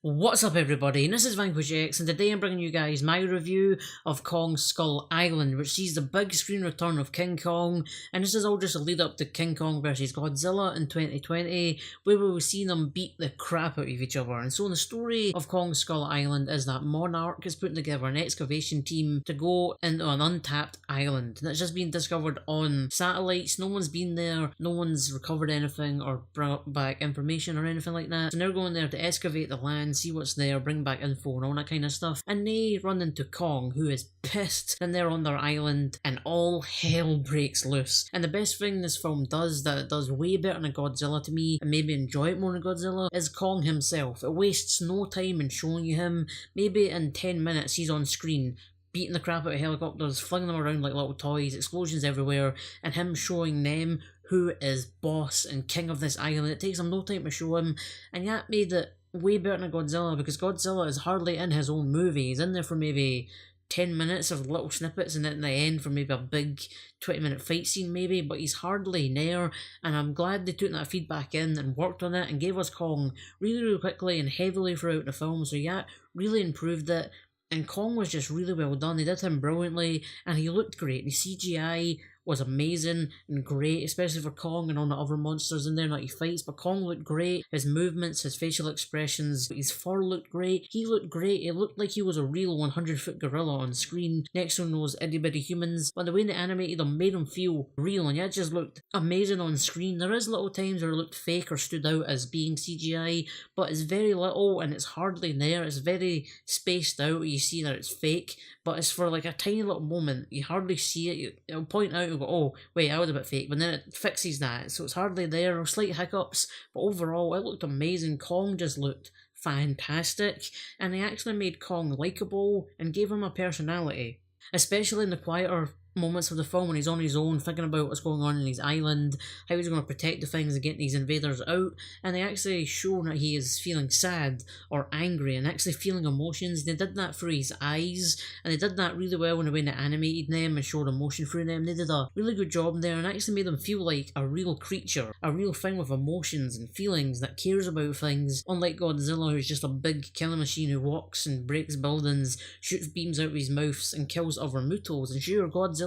What's up everybody, and this is Vanquish X, and today I'm bringing you guys my review of Kong Skull Island, which sees the big screen return of King Kong, and this is all just a lead up to King Kong vs Godzilla in 2020, where we will see them beat the crap out of each other. And so the story of Kong Skull Island is that Monarch is putting together an excavation team to go into an untapped island that's just been discovered on satellites. No one's been there, no one's recovered anything or brought back information or anything like that, so they're going there to excavate the land, see what's there, bring back info and all that kind of stuff. And they run into Kong, who is pissed, and they're on their island, and all hell breaks loose. And the best thing this film does, that it does way better than Godzilla to me, and maybe enjoy it more than Godzilla, is Kong himself. It wastes no time in showing you him. Maybe in 10 minutes he's on screen, beating the crap out of helicopters, flinging them around like little toys, explosions everywhere, and him showing them who is boss and king of this island. It takes him no time to show him, and that made it way better than Godzilla, because Godzilla is hardly in his own movie. He's in there for maybe 10 minutes of little snippets, and at the end for maybe a big 20-minute fight scene maybe, but he's hardly there. And I'm glad they took that feedback in and worked on it and gave us Kong really quickly and heavily throughout the film, so yeah, really improved it. And Kong was just really well done. They did him brilliantly, and he looked great. The CGI was amazing and great, especially for Kong and all the other monsters in there that he fights. But Kong looked great. His movements, his facial expressions, his fur looked great. He looked great. It looked like he was a real 100-foot gorilla on screen next to those itty-bitty humans. But the way they animated him made him feel real, and yeah, it just looked amazing on screen. There is little times where it looked fake or stood out as being CGI, but it's very little and it's hardly there. It's very spaced out. You see that it's fake, but it's for like a tiny little moment. You hardly see it. It'll point out and go, oh wait, that was a bit fake, but then it fixes that, so it's hardly there, or slight hiccups, but overall it looked amazing. Kong just looked fantastic, and they actually made Kong likeable and gave him a personality, especially in the quieter moments of the film when he's on his own thinking about what's going on in his island, how he's going to protect the things and get these invaders out. And they actually show that he is feeling sad or angry and actually feeling emotions. They did that through his eyes, and they did that really well in the way they animated them and showed emotion through them. They did a really good job there and actually made them feel like a real creature, a real thing with emotions and feelings that cares about things, unlike Godzilla, who's just a big killing machine who walks and breaks buildings, shoots beams out of his mouth and kills other mutos. And sure, Godzilla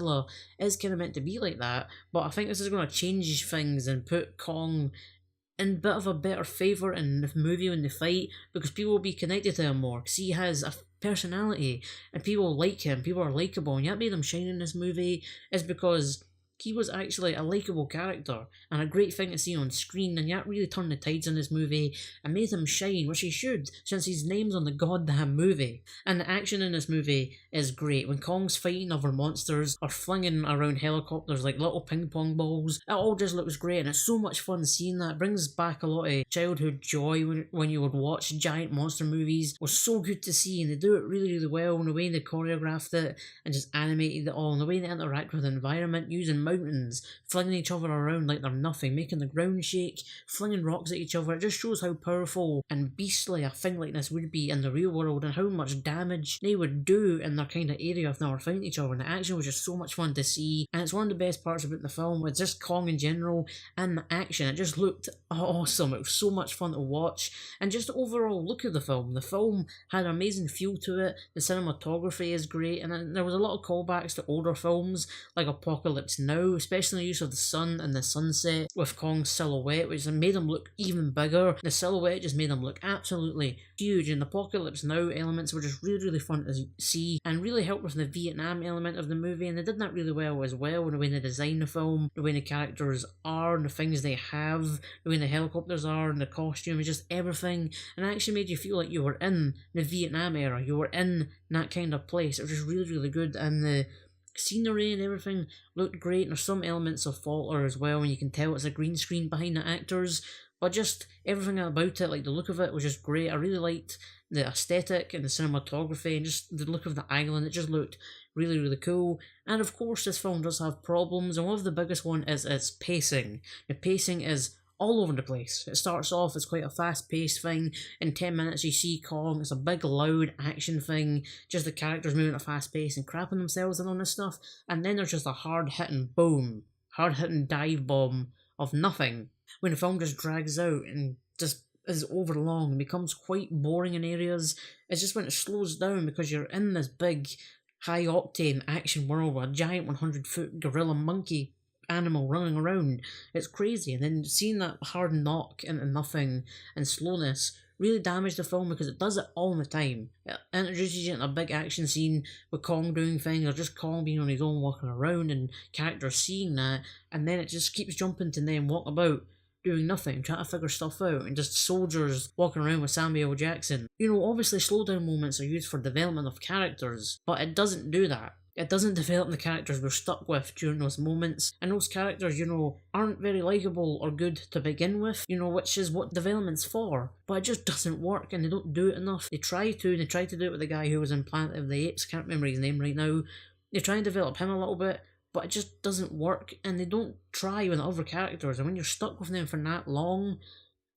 is kind of meant to be like that, but I think this is going to change things and put Kong in a bit of a better favour in the movie when they fight, because people will be connected to him more. See, he has a personality and people like him, people are likeable, and that made him shine in this movie is because he was actually a likeable character and a great thing to see on screen, and that really turned the tides in this movie and made him shine, which he should, since his name's on the goddamn movie. And the action in this movie is great. When Kong's fighting other monsters or flinging around helicopters like little ping pong balls, it all just looks great, and it's so much fun seeing that. It brings back a lot of childhood joy when you would watch giant monster movies. It was so good to see, and they do it really well, and the way they choreographed it and just animated it all, and the way they interact with the environment, using mountains, flinging each other around like they're nothing, making the ground shake, flinging rocks at each other. It just shows how powerful and beastly a thing like this would be in the real world, and how much damage they would do in their kind of area if they were fighting each other. And the action was just so much fun to see, and it's one of the best parts about the film. It's just Kong in general and the action. It just looked awesome. It was so much fun to watch, and just the overall look of the film. The film had an amazing feel to it. The cinematography is great, and then there was a lot of callbacks to older films like Apocalypse Now, especially the use of the sun and the sunset with Kong's silhouette, which made him look even bigger. The silhouette just made him look absolutely huge, and the Apocalypse Now elements were just really fun to see and really helped with the Vietnam element of the movie, and they did that really well as well, in the way they design the film, the way the characters are and the things they have, the way the helicopters are and the costumes, just everything. And it actually made you feel like you were in the Vietnam era, you were in that kind of place. It was just really good, and the scenery and everything looked great. And there's some elements of falter as well, and you can tell it's a green screen behind the actors, but just everything about it, like the look of it was just great. I really liked the aesthetic and the cinematography and just the look of the island. It just looked really cool. And of course this film does have problems, and one of the biggest one is its pacing. The pacing is all over the place. It starts off as quite a fast-paced thing. In 10 minutes you see Kong. It's a big loud action thing, just the characters moving at a fast pace and crapping themselves and all this stuff. And then there's just a hard-hitting boom, hard-hitting dive bomb of nothing when the film just drags out and just is overlong and becomes quite boring in areas. It's just when it slows down because you're in this big, high octane action world with a giant 100-foot gorilla monkey animal running around. It's crazy. And then seeing that hard knock into nothing and slowness really damaged the film because it does it all the time. It introduces you in a big action scene with Kong doing things, or just Kong being on his own walking around and characters seeing that, and then it just keeps jumping to them walking about doing nothing, trying to figure stuff out, and just soldiers walking around with Samuel L. Jackson. Obviously slowdown moments are used for development of characters, but it doesn't do that. It doesn't develop the characters we're stuck with during those moments, and those characters, aren't very likeable or good to begin with, which is what development's for. But it just doesn't work, and they don't do it enough. They try to do it with the guy who was in Planet of the Apes, can't remember his name right now. They try and develop him a little bit, but it just doesn't work, and they don't try with other characters, and when you're stuck with them for that long,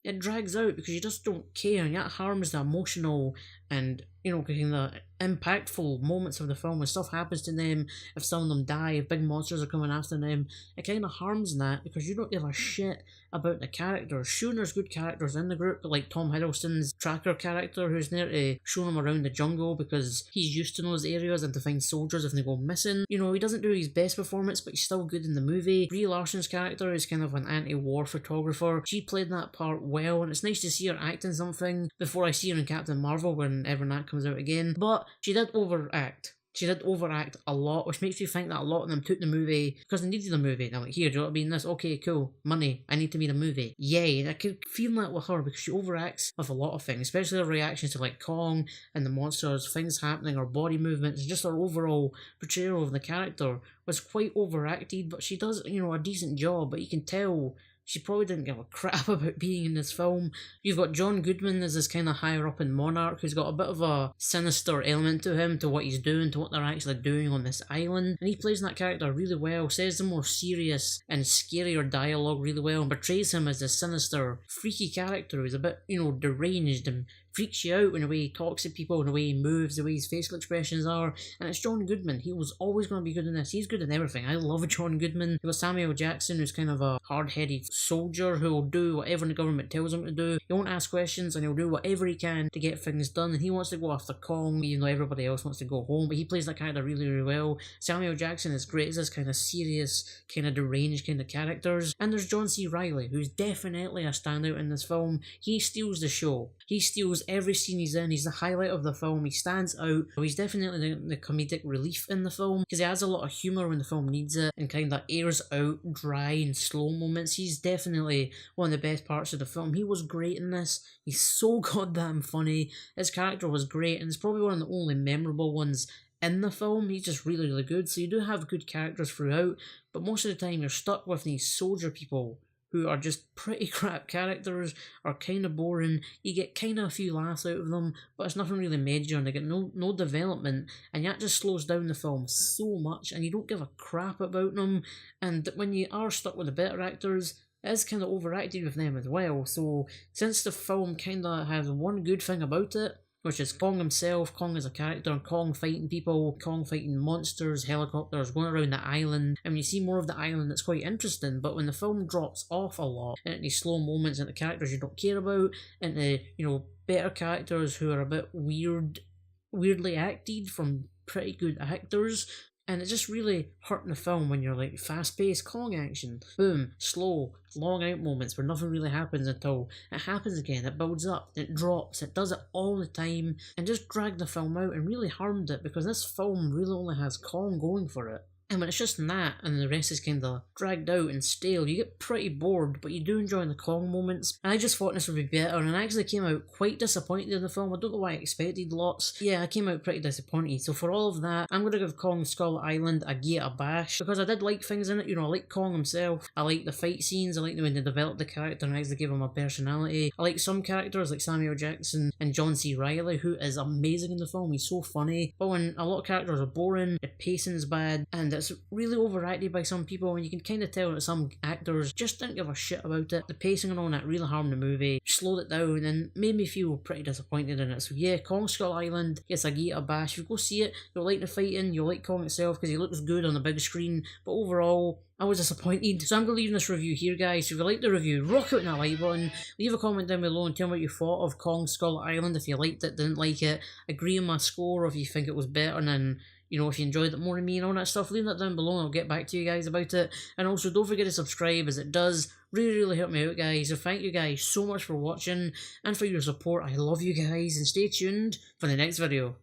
it drags out because you just don't care, and that harms the emotional and kind of impactful moments of the film. When stuff happens to them, if some of them die, if big monsters are coming after them, it kind of harms that because you don't give a shit about the characters. Sure, there's good characters in the group, like Tom Hiddleston's tracker character who's there to show them around the jungle because he's used to those areas and to find soldiers if they go missing. He doesn't do his best performance, but he's still good in the movie. Brie Larson's character is kind of an anti-war photographer. She played that part well, and it's nice to see her acting something before I see her in Captain Marvel whenever that comes out again. But she did overact. She did overact a lot, which makes me think that a lot of them took the movie because they needed the movie. They're like, here, do you want to be in this? Okay, cool. Money. I need to be in a movie. Yay. I could feel that with her because she overacts with a lot of things, especially her reactions to like Kong and the monsters, things happening, her body movements, just her overall portrayal of the character was quite overacted, but she does, a decent job, but you can tell she probably didn't give a crap about being in this film. You've got John Goodman as this kind of higher up in Monarch who's got a bit of a sinister element to him, to what he's doing, to what they're actually doing on this island. And he plays that character really well, says the more serious and scarier dialogue really well, and portrays him as this sinister, freaky character who's a bit, deranged and freaks you out in the way he talks to people, in the way he moves, the way his facial expressions are. And it's John Goodman. He was always going to be good in this. He's good in everything. I love John Goodman. You've got Samuel Jackson, who's kind of a hard-headed soldier who will do whatever the government tells him to do. He won't ask questions, and he'll do whatever he can to get things done. And he wants to go after Kong, even though everybody else wants to go home. But he plays that character really, really well. Samuel Jackson is great as this kind of serious, kind of deranged kind of characters. And there's John C. Reilly, who's definitely a standout in this film. He steals the show. He steals every scene he's in. He's the highlight of the film. He stands out. He's definitely the comedic relief in the film because he adds a lot of humour when the film needs it and kind of airs out dry and slow moments. He's definitely one of the best parts of the film. He was great in this. He's so goddamn funny. His character was great, and it's probably one of the only memorable ones in the film. He's just really, really good. So you do have good characters throughout, but most of the time you're stuck with these soldier people who are just pretty crap characters, are kind of boring. You get kind of a few laughs out of them, but it's nothing really major, and they get no development, and that just slows down the film so much, and you don't give a crap about them. And when you are stuck with the better actors, it is kind of overacted with them as well. So since the film kind of has one good thing about it, which is Kong himself, Kong as a character, and Kong fighting people, Kong fighting monsters, helicopters, going around the island. And when you see more of the island, it's quite interesting, but when the film drops off a lot, into these slow moments, into characters you don't care about, into, better characters who are a bit weirdly acted from pretty good actors, and it just really hurt the film when you're like fast-paced Kong action, boom, slow, long out moments where nothing really happens until it happens again. It builds up, it drops, it does it all the time, and just dragged the film out and really harmed it because this film really only has Kong going for it. And when it's just that and the rest is kind of dragged out and stale, you get pretty bored, but you do enjoy the Kong moments. And I just thought this would be better, and I actually came out quite disappointed in the film. I don't know why I expected lots. Yeah, I came out pretty disappointed. So for all of that, I'm going to give Kong Skull Island a bash, because I did like things in it. I like Kong himself. I like the fight scenes. I like the way they developed the character and actually give him a personality. I like some characters like Samuel Jackson and John C. Reilly, who is amazing in the film. He's so funny. But when a lot of characters are boring, the pacing's bad, and that's really overacted by some people, and you can kind of tell that some actors just didn't give a shit about it. The pacing and all that really harmed the movie, slowed it down, and made me feel pretty disappointed in it. So yeah, Kong Skull Island gets a Gita bash. If you go see it, you'll like the fighting, you'll like Kong itself because he looks good on the big screen, but overall, I was disappointed. So I'm going to leave this review here, guys. So if you liked the review, rock out that like button, leave a comment down below and tell me what you thought of Kong Skull Island, if you liked it, didn't like it, agree on my score, or if you think it was better, and then, you know, if you enjoyed it more than me and all that stuff, leave that down below and I'll get back to you guys about it. And also, don't forget to subscribe, as it does really help me out, guys. So thank you guys so much for watching and for your support. I love you guys, and stay tuned for the next video.